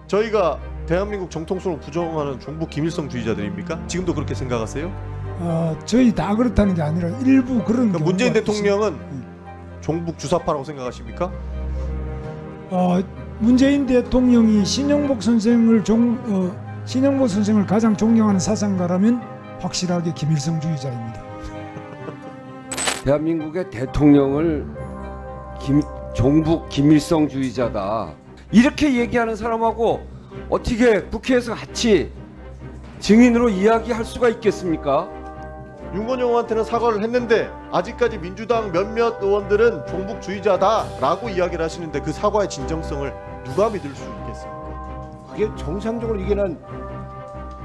저희가 대한민국 정통성을 부정하는 종북 김일성주의자들입니까? 지금도 그렇게 생각하세요? 저희 다 그렇다는 게 아니라 일부 그런 그러니까 문재인 대통령은 있습니다. 종북 주사파라고 생각하십니까? 문재인 대통령이 신영복 선생을 가장 존경하는 사상가라면 확실하게 김일성주의자입니다. 대한민국의 대통령을 종북 김일성주의자다 이렇게 얘기하는 사람하고 어떻게 국회에서 같이 증인으로 이야기할 수가 있겠습니까? 윤건영한테는 사과를 했는데 아직까지 민주당 몇몇 의원들은 종북주의자다라고 이야기를 하시는데 그 사과의 진정성을 누가 믿을 수 있겠습니까? 그게 정상적으로 이게 난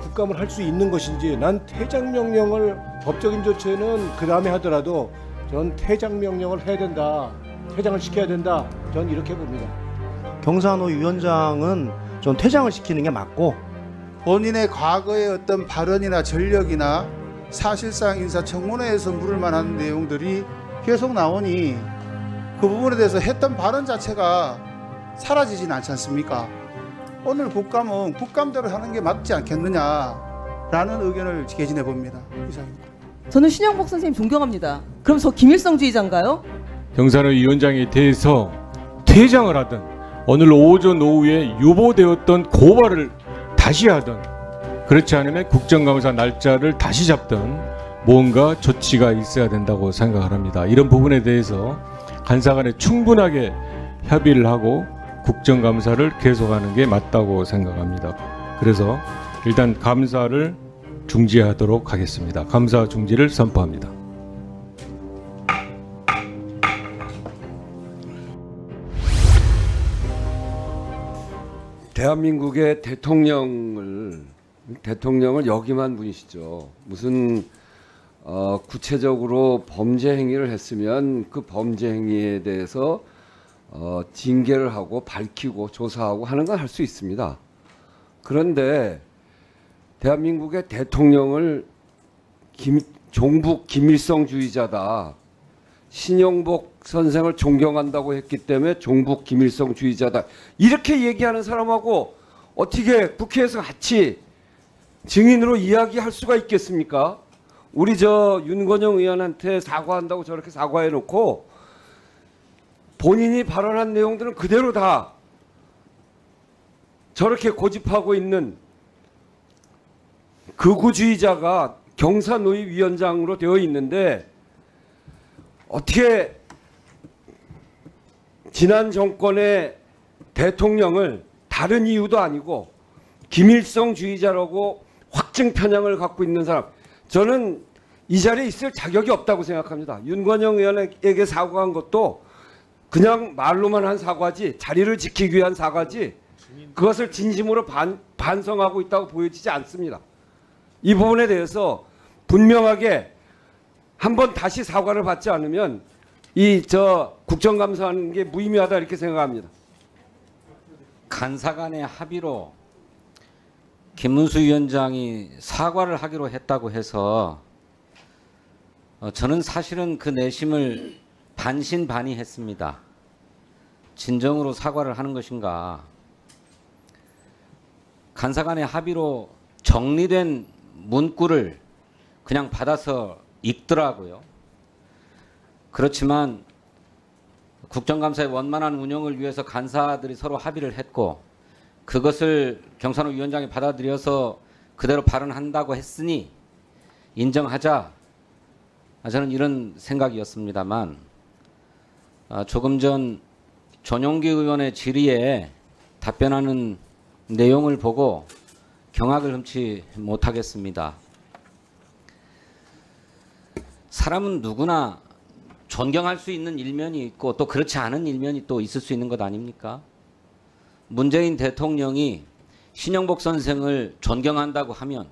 국감을 할 수 있는 것인지, 난 퇴장명령을 법적인 조치는 그 다음에 하더라도 전 퇴장명령을 해야 된다, 퇴장을 시켜야 된다, 전 이렇게 봅니다. 경산호 위원장은 좀 퇴장을 시키는 게 맞고, 본인의 과거의 어떤 발언이나 전력이나 사실상 인사청문회에서 물을 만한 내용들이 계속 나오니 그 부분에 대해서 했던 발언 자체가 사라지진 않지 않습니까? 오늘 국감은 국감대로 하는 게 맞지 않겠느냐라는 의견을 개진해 봅니다. 이상입니다. 저는 신영복 선생님 존경합니다. 그럼 저 김일성주의자인가요? 경산호 위원장에 대해서 퇴장을 하든 오늘 오전 오후에 유보되었던 고발을 다시 하든, 그렇지 않으면 국정감사 날짜를 다시 잡든 뭔가 조치가 있어야 된다고 생각을 합니다. 이런 부분에 대해서 간사 간에 충분하게 협의를 하고 국정감사를 계속하는 게 맞다고 생각합니다. 그래서 일단 감사를 중지하도록 하겠습니다. 감사 중지를 선포합니다. 대한민국의 대통령을 역임한 분이시죠. 무슨 구체적으로 범죄 행위를 했으면 그 범죄 행위에 대해서 징계를 하고 밝히고 조사하고 하는 건 할 수 있습니다. 그런데 대한민국의 대통령을 종북 김일성주의자다, 신영복 선생을 존경한다고 했기 때문에 종북 김일성주의자다 이렇게 얘기하는 사람하고 어떻게 국회에서 같이 증인으로 이야기할 수가 있겠습니까? 우리 윤건영 의원한테 사과한다고 저렇게 사과해놓고 본인이 발언한 내용들은 그대로 다 저렇게 고집하고 있는 극우주의자가 경사노위 위원장으로 되어 있는데, 어떻게 지난 정권의 대통령을 다른 이유도 아니고 김일성주의자라고 확증 편향을 갖고 있는 사람, 저는 이 자리에 있을 자격이 없다고 생각합니다. 윤건영 의원에게 사과한 것도 그냥 말로만 한 사과지, 자리를 지키기 위한 사과지, 그것을 진심으로 반성하고 있다고 보여지지 않습니다. 이 부분에 대해서 분명하게 한번 다시 사과를 받지 않으면 국정감사하는 게 무의미하다 이렇게 생각합니다. 간사 간의 합의로 김문수 위원장이 사과를 하기로 했다고 해서 저는 사실은 그 내심을 반신반의했습니다. 진정으로 사과를 하는 것인가. 간사 간의 합의로 정리된 문구를 그냥 받아서 읽더라고요. 그렇지만 국정감사의 원만한 운영을 위해서 간사들이 서로 합의를 했고, 그것을 경산호 위원장이 받아들여서 그대로 발언한다고 했으니 인정하자, 저는 이런 생각이었습니다만, 조금 전 전용기 의원의 질의에 답변하는 내용을 보고 경악을 흠치 못하겠습니다. 사람은 누구나 존경할 수 있는 일면이 있고 또 그렇지 않은 일면이 또 있을 수 있는 것 아닙니까? 문재인 대통령이 신영복 선생을 존경한다고 하면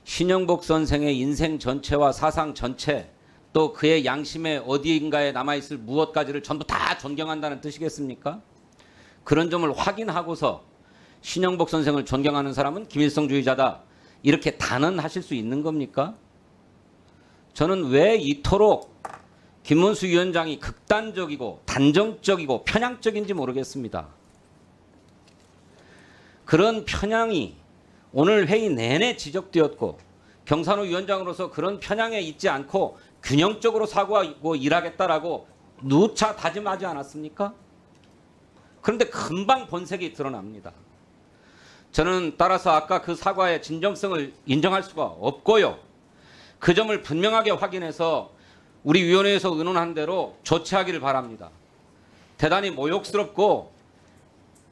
신영복 선생의 인생 전체와 사상 전체, 또 그의 양심의 어디인가에 남아있을 무엇까지를 전부 다 존경한다는 뜻이겠습니까? 그런 점을 확인하고서 신영복 선생을 존경하는 사람은 김일성주의자다, 이렇게 단언하실 수 있는 겁니까? 저는 왜 이토록 김문수 위원장이 극단적이고 단정적이고 편향적인지 모르겠습니다. 그런 편향이 오늘 회의 내내 지적되었고 경산호 위원장으로서 그런 편향에 있지 않고 균형적으로 사고하고 일하겠다라고 누차 다짐하지 않았습니까? 그런데 금방 본색이 드러납니다. 저는 따라서 아까 그 사과의 진정성을 인정할 수가 없고요. 그 점을 분명하게 확인해서 우리 위원회에서 의논한 대로 조치하기를 바랍니다. 대단히 모욕스럽고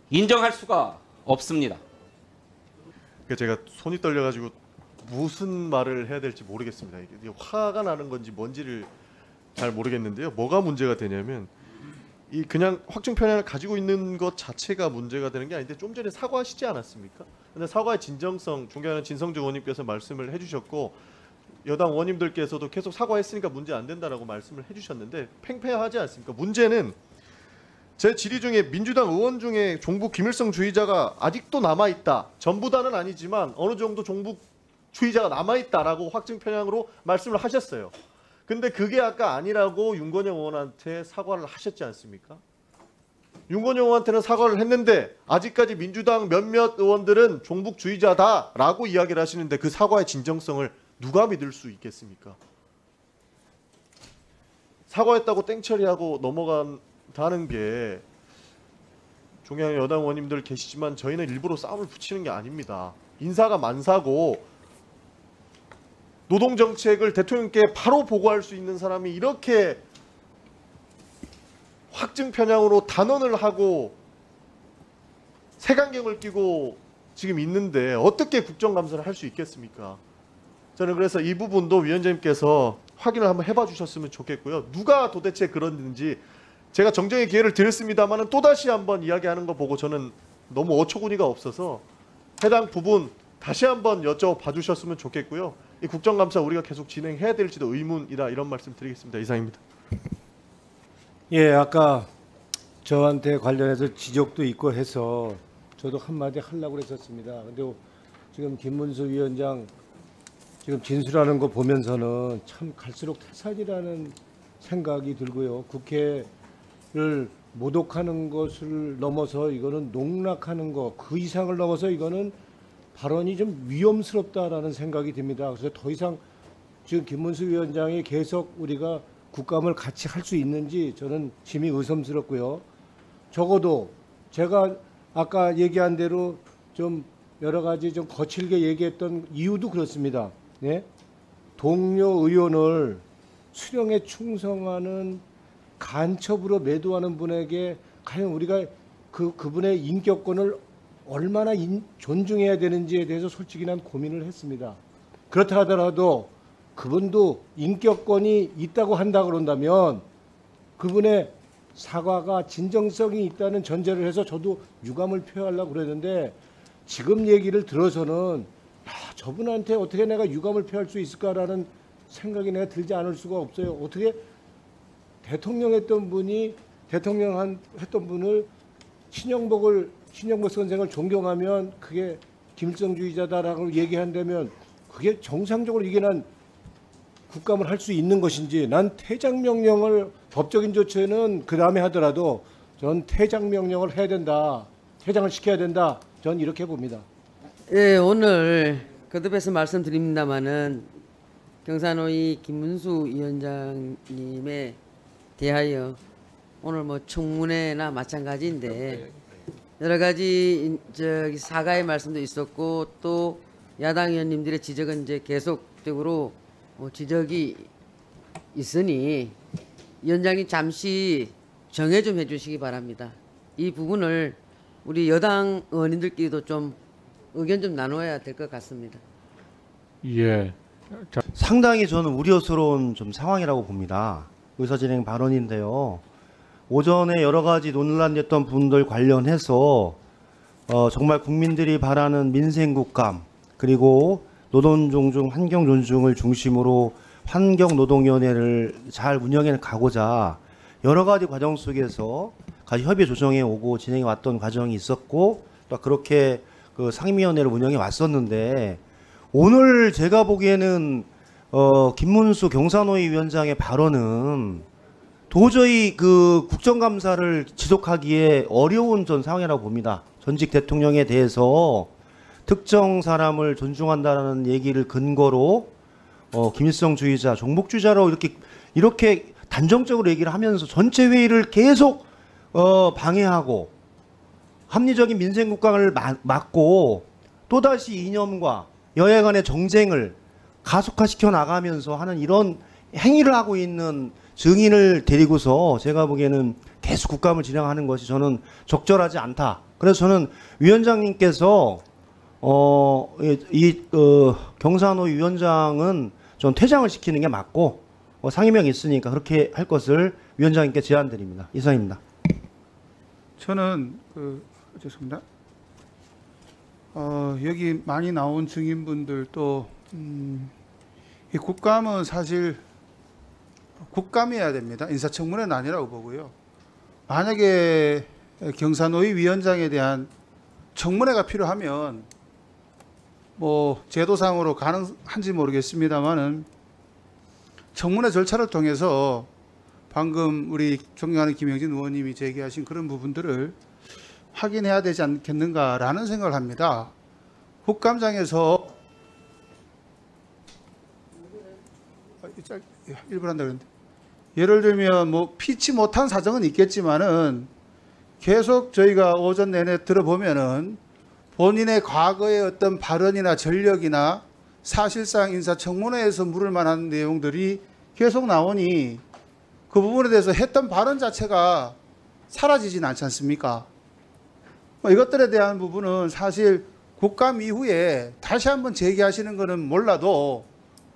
인정할 수가 없습니다. 제가 손이 떨려가지고 무슨 말을 해야 될지 모르겠습니다. 이게 화가 나는 건지 뭔지를 잘 모르겠는데요. 뭐가 문제가 되냐면 이 그냥 확증 편향을 가지고 있는 것 자체가 문제가 되는 게 아닌데 좀 전에 사과하시지 않았습니까? 근데 사과의 진정성 존경하는 진성주 의원님께서 말씀을 해주셨고 여당 의원님들께서도 계속 사과했으니까 문제 안 된다라고 말씀을 해주셨는데 팽팽하지 않습니까? 문제는 제 질의 중에 민주당 의원 중에 종북 김일성주의자가 아직도 남아있다. 전부 다는 아니지만 어느 정도 종북주의자가 남아있다라고 확증 편향으로 말씀을 하셨어요. 근데 그게 아까 아니라고 윤건영 의원한테 사과를 하셨지 않습니까? 윤건영 의원한테는 사과를 했는데 아직까지 민주당 몇몇 의원들은 종북주의자다라고 이야기를 하시는데 그 사과의 진정성을 누가 믿을 수 있겠습니까? 사과했다고 땡처리하고 넘어간다는 게 존경하는 여당 의원님들 계시지만 저희는 일부러 싸움을 붙이는 게 아닙니다. 인사가 만사고 노동정책을 대통령께 바로 보고할 수 있는 사람이 이렇게 확증 편향으로 단언을 하고 색안경을 끼고 지금 있는데 어떻게 국정감사를 할 수 있겠습니까? 저는 그래서 이 부분도 위원장님께서 확인을 한번 해봐 주셨으면 좋겠고요. 누가 도대체 그런지 제가 정정의 기회를 드렸습니다만 또다시 한번 이야기하는 거 보고 저는 너무 어처구니가 없어서 해당 부분 다시 한번 여쭤봐 주셨으면 좋겠고요. 이 국정감사 우리가 계속 진행해야 될지도 의문이다 이런 말씀 드리겠습니다. 이상입니다. 예, 아까 저한테 관련해서 지적도 있고 해서 저도 한마디 하려고 그랬었습니다. 근데 지금 김문수 위원장 지금 진술하는 거 보면서는 참 갈수록 태산이라는 생각이 들고요. 국회를 모독하는 것을 넘어서 이거는 농락하는 거, 그 이상을 넘어서 이거는 발언이 좀 위험스럽다라는 생각이 듭니다. 그래서 더 이상 지금 김문수 위원장이 계속 우리가 국감을 같이 할 수 있는지 저는 심히 의심스럽고요. 적어도 제가 아까 얘기한 대로 좀 여러 가지 좀 거칠게 얘기했던 이유도 그렇습니다. 예? 동료 의원을 수령에 충성하는 간첩으로 매도하는 분에게 과연 우리가 그분의 인격권을 얼마나 존중해야 되는지에 대해서 솔직히 난 고민을 했습니다. 그렇다 하더라도 그분도 인격권이 있다고 한다 그런다면 그분의 사과가 진정성이 있다는 전제를 해서 저도 유감을 표하려고 그랬는데 지금 얘기를 들어서는 저분한테 어떻게 내가 유감을 표할 수 있을까라는 생각이 내가 들지 않을 수가 없어요. 어떻게 대통령 했던 분이 했던 분을 신영복 선생을 존경하면 그게 김일성주의자다라고 얘기한다면 그게 정상적으로 이게 난 국감을 할 수 있는 것인지 난 퇴장명령을 법적인 조치는 그 다음에 하더라도 전 퇴장명령을 해야 된다. 퇴장을 시켜야 된다. 전 이렇게 봅니다. 예, 오늘 거듭해서 말씀드립니다마는 경산호위 김문수 위원장님에 대하여 오늘 뭐 청문회나 마찬가지인데 여러 가지 사과의 말씀도 있었고 또 야당 의원님들의 지적은 이제 계속적으로 지적이 있으니 위원장님 잠시 정해 좀 해주시기 바랍니다. 이 부분을 우리 여당 의원님들끼리도 좀 의견 좀 나눠야 될 것 같습니다. 예. 상당히 저는 우려스러운 좀 상황이라고 봅니다. 의사진행 발언인데요. 오전에 여러 가지 논란됐던 분들 관련해서 정말 국민들이 바라는 민생국감 그리고 노동 존중, 환경 존중을 중심으로 환경노동위원회를 잘 운영해 가고자 여러 가지 과정 속에서 협의 조정해 오고 진행해 왔던 과정이 있었고 또 그렇게 그 상임위원회를 운영해 왔었는데 오늘 제가 보기에는 김문수 경산호위 위원장의 발언은 도저히 그 국정감사를 지속하기에 어려운 전 상황이라고 봅니다. 전직 대통령에 대해서 특정 사람을 존중한다는 얘기를 근거로 김일성주의자, 종북주의자로 이렇게 단정적으로 얘기를 하면서 전체 회의를 계속 방해하고 합리적인 민생 국가를 막고 또다시 이념과 여야 간의 정쟁을 가속화시켜 나가면서 하는 이런 행위를 하고 있는 증인을 데리고서 제가 보기에는 계속 국감을 진행하는 것이 저는 적절하지 않다. 그래서 저는 위원장님께서 경산호 위원장은 전 퇴장을 시키는 게 맞고 상임형이 있으니까 그렇게 할 것을 위원장님께 제안드립니다. 이상입니다. 저는 죄송합니다. 여기 많이 나온 증인분들 또 이 국감은 사실 국감이어야 됩니다. 인사청문회는 아니라고 보고요. 만약에 경산호위 위원장에 대한 청문회가 필요하면 뭐 제도상으로 가능한지 모르겠습니다만은 청문회 절차를 통해서 방금 우리 존경하는 김영진 의원님이 제기하신 그런 부분들을 확인해야 되지 않겠는가라는 생각을 합니다. 국감장에서 일부 한다 그랬는데 예를 들면 뭐 피치 못한 사정은 있겠지만은 계속 저희가 오전 내내 들어보면은 본인의 과거의 어떤 발언이나 전력이나 사실상 인사청문회에서 물을 만한 내용들이 계속 나오니 그 부분에 대해서 했던 발언 자체가 사라지진 않지 않습니까? 이것들에 대한 부분은 사실 국감 이후에 다시 한번 제기하시는 것은 몰라도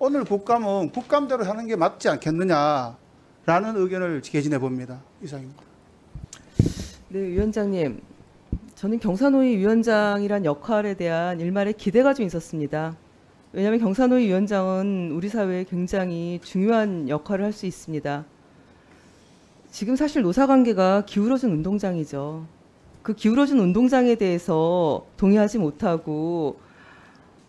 오늘 국감은 국감대로 하는 게 맞지 않겠느냐라는 의견을 개진해 봅니다. 이상입니다. 네, 위원장님. 저는 경산호위 위원장이란 역할에 대한 일말의 기대가 좀 있었습니다. 왜냐하면 경산호위 위원장은 우리 사회에 굉장히 중요한 역할을 할 수 있습니다. 지금 사실 노사관계가 기울어진 운동장이죠. 그 기울어진 운동장에 대해서 동의하지 못하고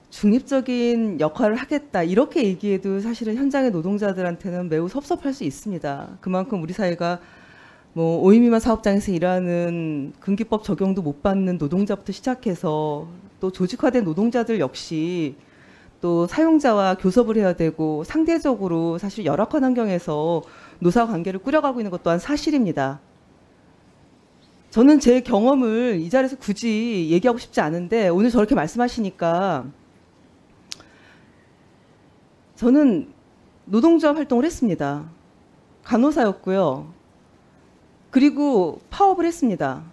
중립적인 역할을 하겠다 이렇게 얘기해도 사실은 현장의 노동자들한테는 매우 섭섭할 수 있습니다. 그만큼 우리 사회가 뭐 5인 미만 사업장에서 일하는 근기법 적용도 못 받는 노동자부터 시작해서 또 조직화된 노동자들 역시 또 사용자와 교섭을 해야 되고 상대적으로 사실 열악한 환경에서 노사 관계를 꾸려가고 있는 것 또한 사실입니다. 저는 제 경험을 이 자리에서 굳이 얘기하고 싶지 않은데 오늘 저렇게 말씀하시니까 저는 노동조합 활동을 했습니다. 간호사였고요. 그리고 파업을 했습니다.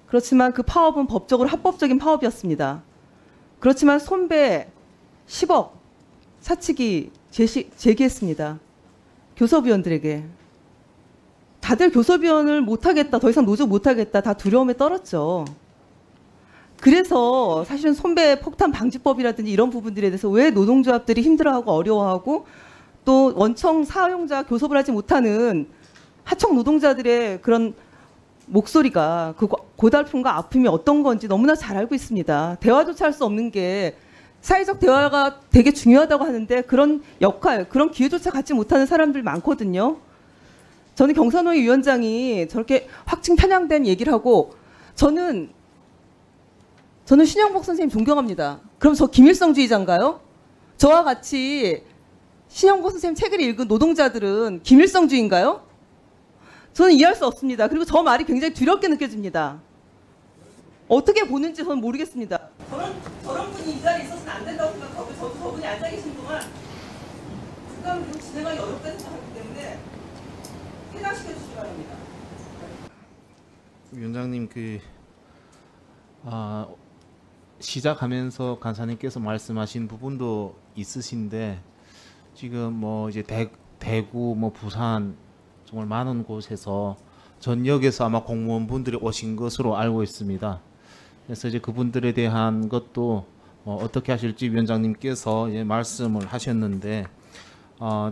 그렇지만 그 파업은 법적으로 합법적인 파업이었습니다. 그렇지만 손배 10억 사측이 제기했습니다. 교섭위원들에게. 다들 교섭위원을 못하겠다, 더 이상 노조 못하겠다, 다 두려움에 떨었죠. 그래서 사실은 손배 폭탄 방지법이라든지 이런 부분들에 대해서 왜 노동조합들이 힘들어하고 어려워하고 또 원청 사용자 교섭을 하지 못하는 하청 노동자들의 그런 목소리가 그 고달픔과 아픔이 어떤 건지 너무나 잘 알고 있습니다. 대화조차 할 수 없는 게 사회적 대화가 되게 중요하다고 하는데 그런 역할, 그런 기회조차 갖지 못하는 사람들 많거든요. 저는 경산호위 위원장이 저렇게 확증 편향된 얘기를 하고 저는 신영복 선생님 존경합니다. 그럼 저 김일성주의자인가요? 저와 같이 신영복 선생님 책을 읽은 노동자들은 김일성주의인가요? 저는 이해할 수 없습니다. 그리고 저 말이 굉장히 두렵게 느껴집니다. 어떻게 보는지 저는 모르겠습니다. 저런 분이 이 자리에 있어서는 안 된다고 생각하고 저분이 앉아 계신 동안 국감을 계속 진행하기 어렵다고 생각하기 때문에 퇴장시켜 주시기 바랍니다. 위원장님 시작하면서 간사님께서 말씀하신 부분도 있으신데 지금 뭐 이제 대구 뭐 부산 정말 많은 곳에서 전역에서 아마 공무원분들이 오신 것으로 알고 있습니다. 그래서 이제 그분들에 대한 것도 어떻게 하실지 위원장님께서 이제 말씀을 하셨는데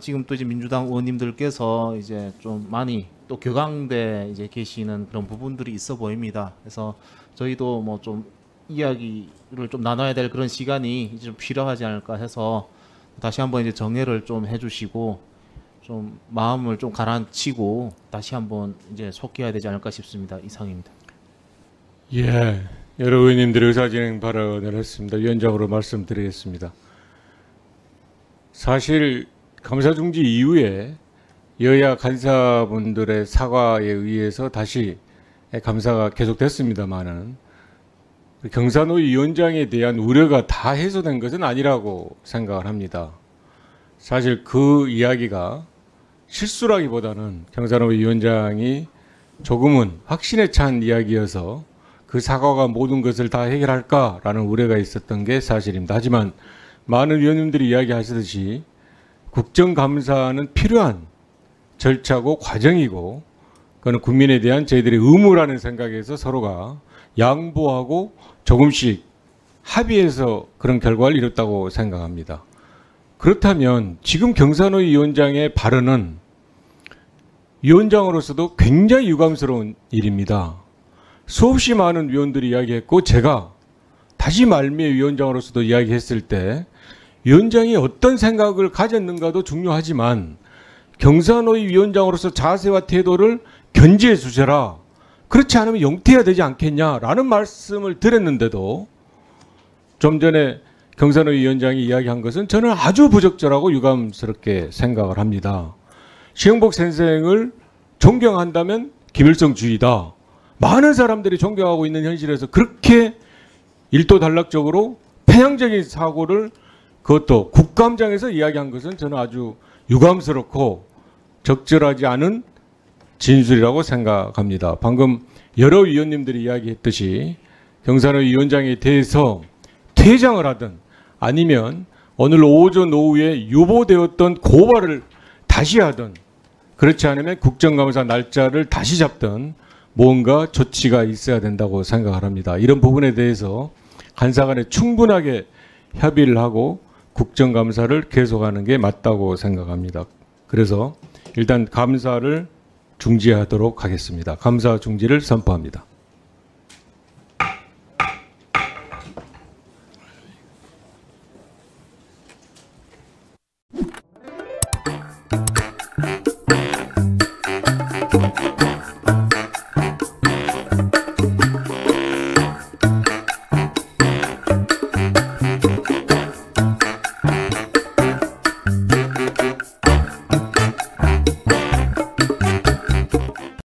지금 또 이제 민주당 의원님들께서 이제 좀 많이 또 격앙돼 이제 계시는 그런 부분들이 있어 보입니다. 그래서 저희도 뭐 좀 이야기를 좀 나눠야 될 그런 시간이 이제 좀 필요하지 않을까 해서 다시 한번 이제 정회를 좀 해주시고 좀 마음을 좀 가라앉히고 다시 한번 이제 속해야 되지 않을까 싶습니다. 이상입니다. 예, 여러 의원님들이 의사진행 발언을 했습니다. 위원장으로 말씀드리겠습니다. 사실 감사 중지 이후에 여야 간사분들의 사과에 의해서 다시 감사가 계속됐습니다만은 경사노위 위원장에 대한 우려가 다 해소된 것은 아니라고 생각을 합니다. 사실 그 이야기가 실수라기보다는 경사노위 위원장이 조금은 확신에 찬 이야기여서 그 사과가 모든 것을 다 해결할까라는 우려가 있었던 게 사실입니다. 하지만 많은 위원님들이 이야기하시듯이 국정감사는 필요한 절차고 과정이고 그건 국민에 대한 저희들의 의무라는 생각에서 서로가 양보하고 조금씩 합의해서 그런 결과를 이뤘다고 생각합니다. 그렇다면 지금 경사노위 위원장의 발언은 위원장으로서도 굉장히 유감스러운 일입니다. 수없이 많은 위원들이 이야기했고 제가 다시 말미에 위원장으로서도 이야기했을 때 위원장이 어떤 생각을 가졌는가도 중요하지만 경사노위 위원장으로서 자세와 태도를 견지해 주셔라. 그렇지 않으면 영퇴해야 되지 않겠냐라는 말씀을 드렸는데도 좀 전에 경사노위 위원장이 이야기한 것은 저는 아주 부적절하고 유감스럽게 생각을 합니다. 시영복 선생을 존경한다면 김일성주의다. 많은 사람들이 존경하고 있는 현실에서 그렇게 일도단락적으로 편향적인 사고를 그것도 국감장에서 이야기한 것은 저는 아주 유감스럽고 적절하지 않은 진술이라고 생각합니다. 방금 여러 위원님들이 이야기했듯이 경사노위 위원장에 대해서 퇴장을 하든 아니면 오늘 오전 오후에 유보되었던 고발을 다시 하든 그렇지 않으면 국정감사 날짜를 다시 잡든 뭔가 조치가 있어야 된다고 생각을 합니다. 이런 부분에 대해서 간사간에 충분하게 협의를 하고 국정감사를 계속하는 게 맞다고 생각합니다. 그래서 일단 감사를 중지하도록 하겠습니다. 감사 중지를 선포합니다.